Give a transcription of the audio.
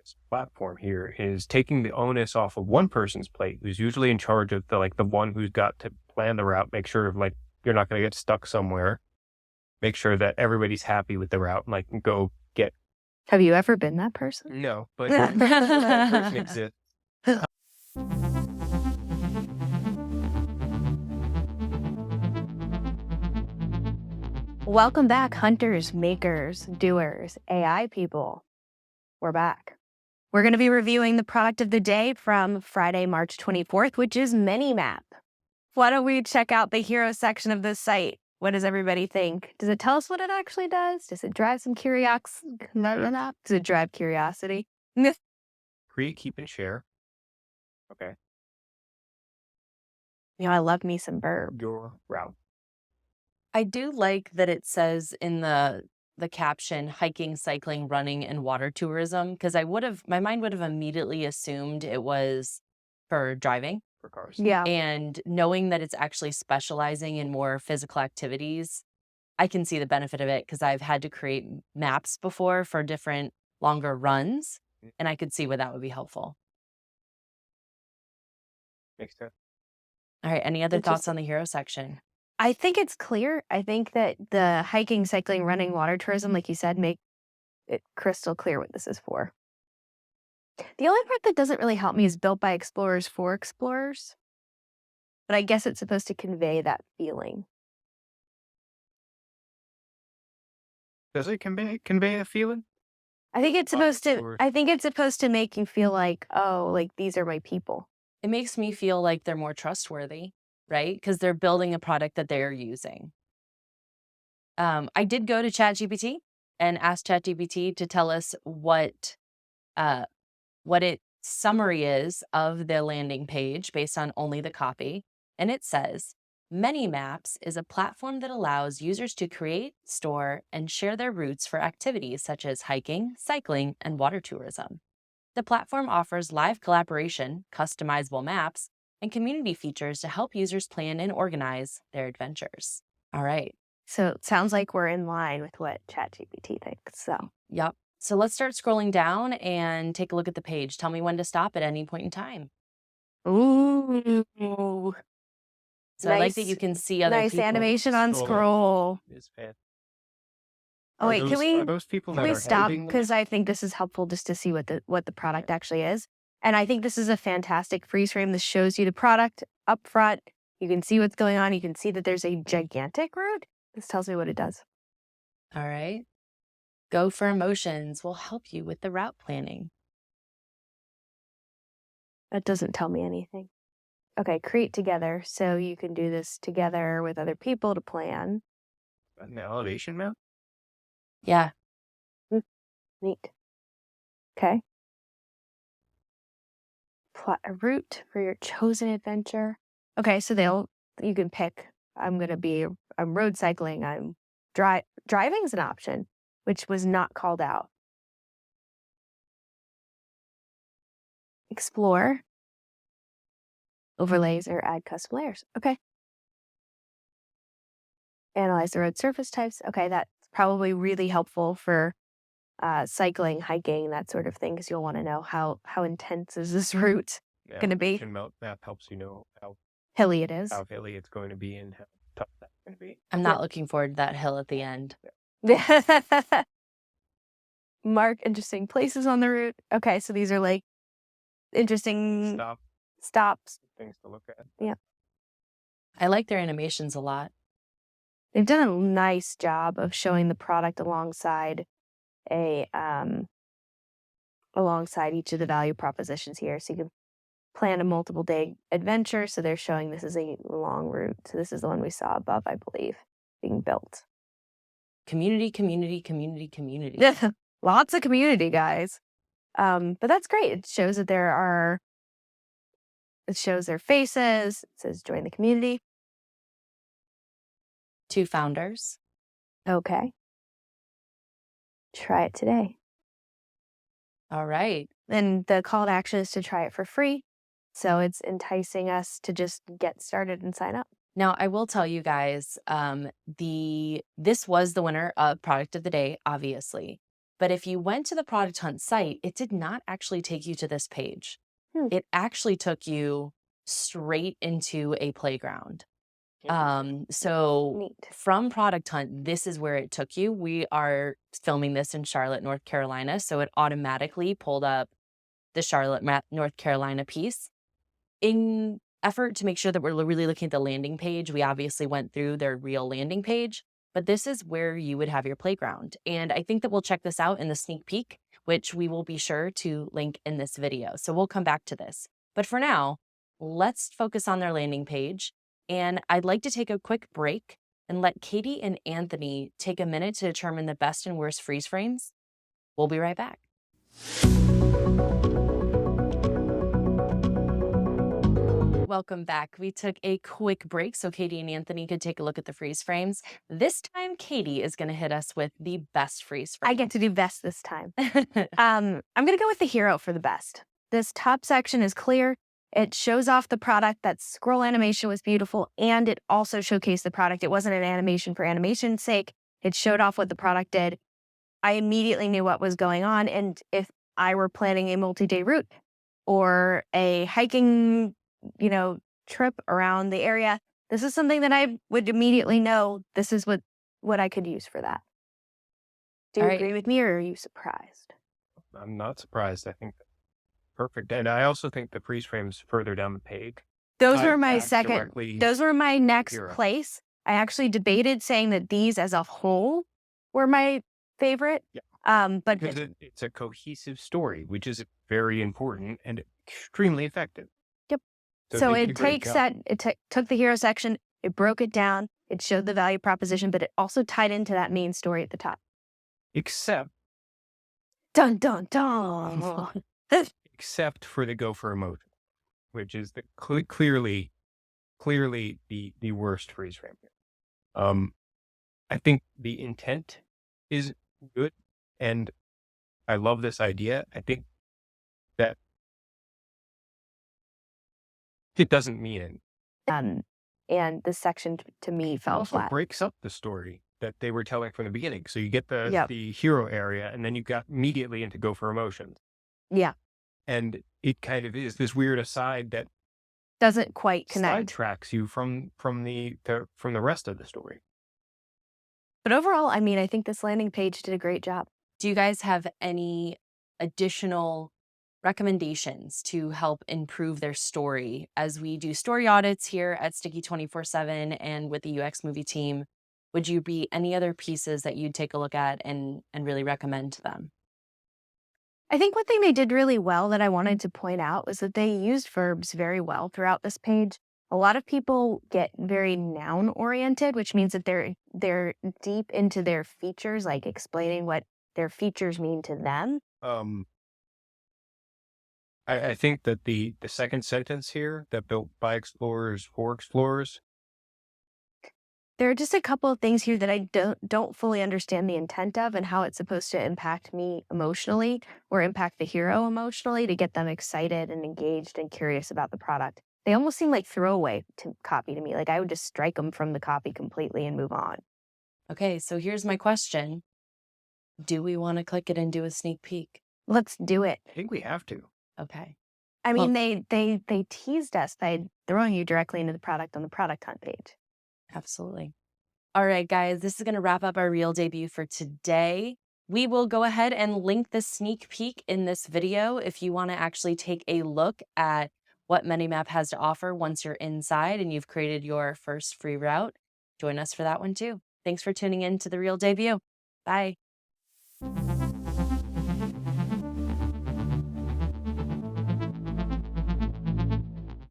this platform here is taking the onus off of one person's plate, who's usually in charge of the one who's got to plan the route, make sure you're not going to get stuck somewhere, make sure that everybody's happy with the route, and go get. Have you ever been that person? No, but that person exists. Welcome back, hunters, makers, doers, AI people. We're back. We're going to be reviewing the product of the day from Friday, March 24th, which is Minimap. Why don't we check out the hero section of this site? What does everybody think? Does it tell us what it actually does? Does it drive some curiosity? Does it drive curiosity? Create, keep, and share. Okay. I love me some verb. Your route. I do like that it says in the caption, hiking, cycling, running, and water tourism, because my mind would have immediately assumed it was for driving. For cars. Yeah. And knowing that it's actually specializing in more physical activities, I can see the benefit of it because I've had to create maps before for different longer runs, and I could see where that would be helpful. Makes sense. All right, any other thoughts on the hero section? I think it's clear. I think that the hiking, cycling, running, water tourism, like you said, make it crystal clear what this is for. The only part that doesn't really help me is built by explorers for explorers. But I guess it's supposed to convey that feeling. Does it convey a feeling? I think it's supposed to. I think it's supposed to make you feel like, oh, like these are my people. It makes me feel like they're more trustworthy, right? Because they're building a product that they're using. I did go to ChatGPT and ask ChatGPT to tell us what its summary is of the landing page based on only the copy. And it says, Minimap is a platform that allows users to create, store, and share their routes for activities such as hiking, cycling, and water tourism. The platform offers live collaboration, customizable maps, and community features to help users plan and organize their adventures. All right. So it sounds like we're in line with what ChatGPT thinks. Yep. So let's start scrolling down and take a look at the page. Tell me when to stop at any point in time. Ooh. So nice, I like that you can see other people. Nice animation on scroll. It's fantastic. Oh wait, can we stop? Helping? Because I think this is helpful just to see what the product actually is. And I think this is a fantastic freeze frame. This shows you the product up front. You can see what's going on. You can see that there's a gigantic route. This tells me what it does. All right. Go for Emotions will help you with the route planning. That doesn't tell me anything. Okay, create together. So you can do this together with other people to plan. An elevation map? Yeah. Neat. Okay. Plot a route for your chosen adventure. Okay, so you can pick. I'm road cycling. I'm driving is an option, which was not called out. Explore. Overlays or add custom layers. Okay. Analyze the road surface types. Okay, that's probably really helpful for cycling, hiking, that sort of thing, because you'll want to know how intense is this route going to be. Map helps you know how hilly it is. How hilly it's going to be and how tough that's going to be. I'm not looking forward to that hill at the end. Mark interesting places on the route. Okay, so these are like interesting stops. Things to look at. Yeah. I like their animations a lot. They've done a nice job of showing the product alongside alongside each of the value propositions here. So you can plan a multiple day adventure. So they're showing this is a long route. So this is the one we saw above, I believe, being built. Community, community, community, community. Lots of community, guys. But that's great. It shows that it shows their faces. It says join the community. 2 founders. Okay. Try it today. All right. And the call to action is to try it for free. So it's enticing us to just get started and sign up. Now, I will tell you guys, this was the winner of Product of the Day, obviously. But if you went to the Product Hunt site, it did not actually take you to this page. Hmm. It actually took you straight into a playground. So Neat. from Product Hunt, this is where it took you. We are filming this in Charlotte, North Carolina. So it automatically pulled up the Charlotte, North Carolina piece. In effort to make sure that we're really looking at the landing page, we obviously went through their real landing page, but this is where you would have your playground. And I think that we'll check this out in the sneak peek, which we will be sure to link in this video. So we'll come back to this. But for now, let's focus on their landing page. And I'd like to take a quick break and let Katie and Anthony take a minute to determine the best and worst freeze frames. We'll be right back. Welcome back. We took a quick break so Katie and Anthony could take a look at the freeze frames. This time, Katie is going to hit us with the best freeze frame. I get to do best this time. I'm going to go with the hero for the best. This top section is clear. It shows off the product. That scroll animation was beautiful, and it also showcased the product. It wasn't an animation for animation's sake. It showed off what the product did. I immediately knew what was going on, and if I were planning a multi-day route or a hiking, trip around the area, this is something that I would immediately know this is what I could use for that. Do you agree with me, or are you surprised? I'm not surprised. I think perfect. And I also think the freeze frames further down the page. Those were my next place. I actually debated saying that these as a whole were my favorite. Yeah. But because it's a cohesive story, which is very important and extremely effective. Yep. So it took the hero section, it broke it down, it showed the value proposition, but it also tied into that main story at the top. Except dun dun dun. Except for the go for emotion, which is the clearly the worst freeze frame. I think the intent is good, and I love this idea. I think that it doesn't mean it. And this section to me fell flat. It breaks up the story that they were telling from the beginning. So you get the hero area, and then you got immediately into go for emotions. Yeah. And it kind of is this weird aside that doesn't quite connect. Sidetracks you from the rest of the story. But overall, I mean, I think this landing page did a great job. Do you guys have any additional recommendations to help improve their story as we do story audits here at Sticky 24/7 and with the ux.movie team? Would you be any other pieces that you'd take a look at and really recommend to them? I think one thing they did really well that I wanted to point out was that they used verbs very well throughout this page. A lot of people get very noun oriented, which means that they're deep into their features, like explaining what their features mean to them. I think that the second sentence here, that built by explorers for explorers, there are just a couple of things here that I don't fully understand the intent of and how it's supposed to impact me emotionally or impact the hero emotionally to get them excited and engaged and curious about the product. They almost seem like throwaway copy to me. Like I would just strike them from the copy completely and move on. Okay, so here's my question. Do we want to click it and do a sneak peek? Let's do it. I think we have to. Okay. I mean, they teased us by throwing you directly into the product on the Product Hunt page. Absolutely. All right, guys, this is going to wrap up our Reel debut for today. We will go ahead and link the sneak peek in this video if you want to actually take a look at what ManyMap has to offer once you're inside and you've created your first free route. Join us for that one too. Thanks for tuning in to the Reel debut. Bye.